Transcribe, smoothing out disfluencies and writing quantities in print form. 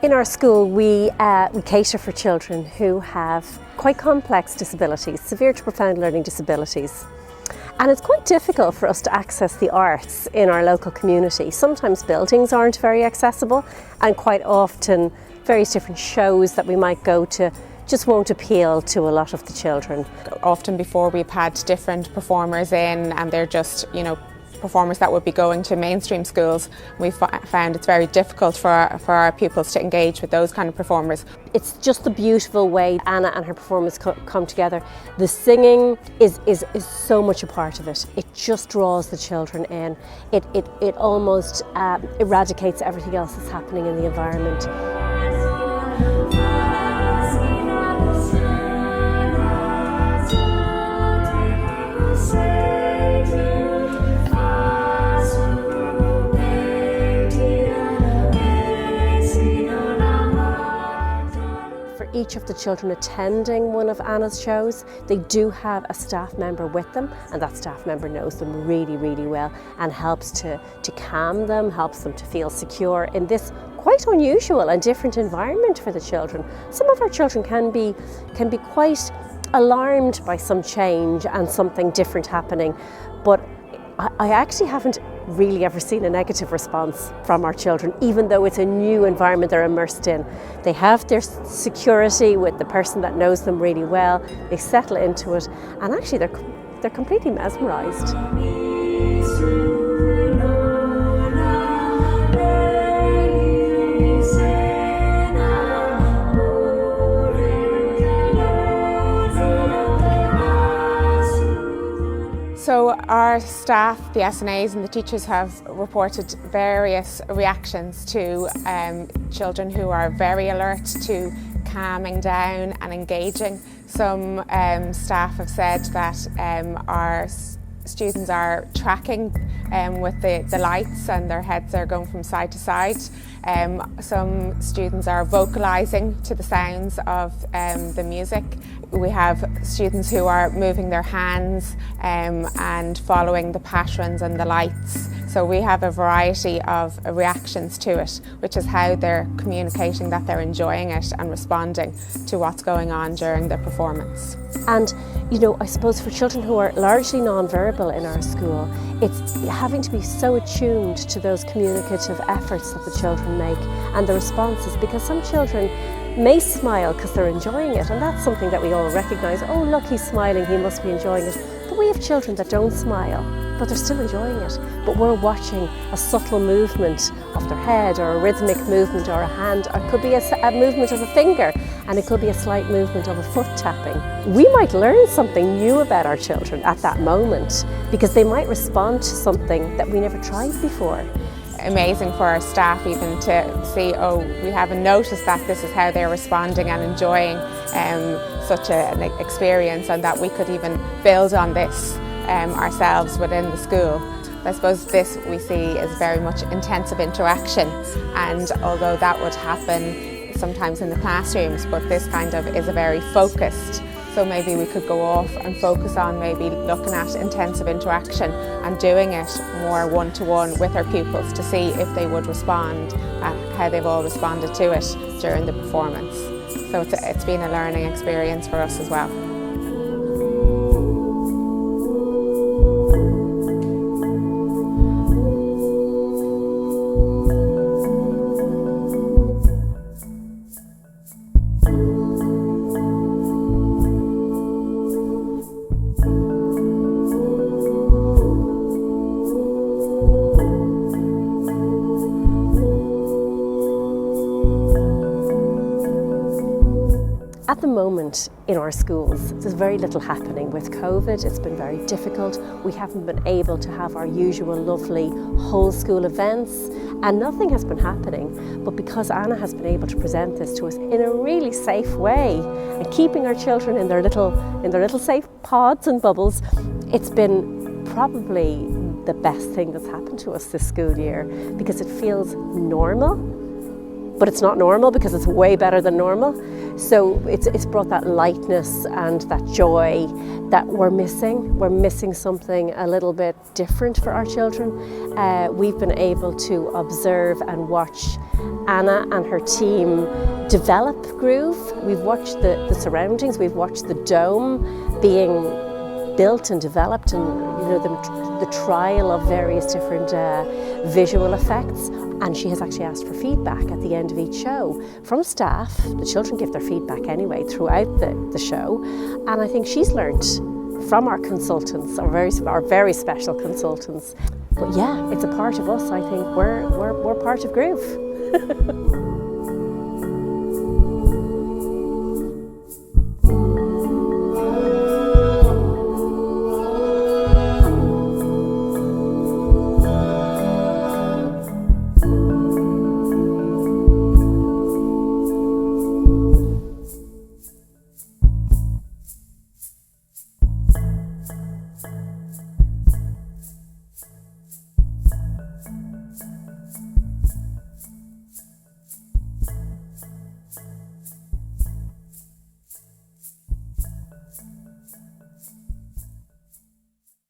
In our school, we cater for children who have quite complex disabilities, severe to profound learning disabilities. And it's quite difficult for us to access the arts in our local community. Sometimes buildings aren't very accessible, and quite often various different shows that we might go to just won't appeal to a lot of the children. Often before we've had different performers in, and they're just, performers that would be going to mainstream schools. We've found it's very difficult for our pupils to engage with those kind of performers. It's just the beautiful way Anna and her performers come together. The singing is so much a part of it. It just draws the children in. It almost eradicates everything else that's happening in the environment. Each of the children attending one of Anna's shows, they do have a staff member with them, and that staff member knows them really, really well and helps to calm them, helps them to feel secure in this quite unusual and different environment for the children. Some of our children can be quite alarmed by some change and something different happening, but I actually haven't really ever seen a negative response from our children, even though it's a new environment they're immersed in. They have their security with the person that knows them really well, they settle into it, and actually they're completely mesmerised. So our staff, the SNAs and the teachers have reported various reactions to children who are very alert to calming down and engaging. Some staff have said that our students are tracking with the lights and their heads are going from side to side. Some students are vocalising to the sounds of the music. We have students who are moving their hands and following the patterns and the lights. So we have a variety of reactions to it, which is how they're communicating that they're enjoying it and responding to what's going on during the performance. And I suppose for children who are largely non-verbal in our school, it's having to be so attuned to those communicative efforts that the children make and the responses, because some children may smile because they're enjoying it, and that's something that we all recognise. Oh look, he's smiling, he must be enjoying it. But we have children that don't smile, but they're still enjoying it. But we're watching a subtle movement of their head, or a rhythmic movement, or a hand, or it could be a movement of a finger, and it could be a slight movement of a foot tapping. We might learn something new about our children at that moment, because they might respond to something that we never tried before. Amazing for our staff even to see, we haven't noticed that this is how they're responding and enjoying such an experience, and that we could even build on this ourselves within the school. I suppose this we see is very much intensive interaction, and although that would happen sometimes in the classrooms, but this kind of is a very focused. So maybe we could go off and focus on maybe looking at intensive interaction and doing it more one-to-one with our pupils to see if they would respond and how they've all responded to it during the performance. So it's been a learning experience for us as well. At the moment in our schools, there's very little happening with COVID. It's been very difficult. We haven't been able to have our usual lovely whole school events, and nothing has been happening. But because Anna has been able to present this to us in a really safe way and keeping our children in their little safe pods and bubbles, it's been probably the best thing that's happened to us this school year, because it feels normal. but it's not normal because it's way better than normal. So it's brought that lightness and that joy that we're missing. We're missing something a little bit different for our children. We've been able to observe and watch Anna and her team develop Groove. We've watched the surroundings, we've watched the dome being built and developed, and the trial of various different visual effects. And she has actually asked for feedback at the end of each show from staff. The children give their feedback anyway throughout the show, and I think she's learnt from our consultants, our very special consultants. But yeah, it's a part of us. I think we're part of Groove.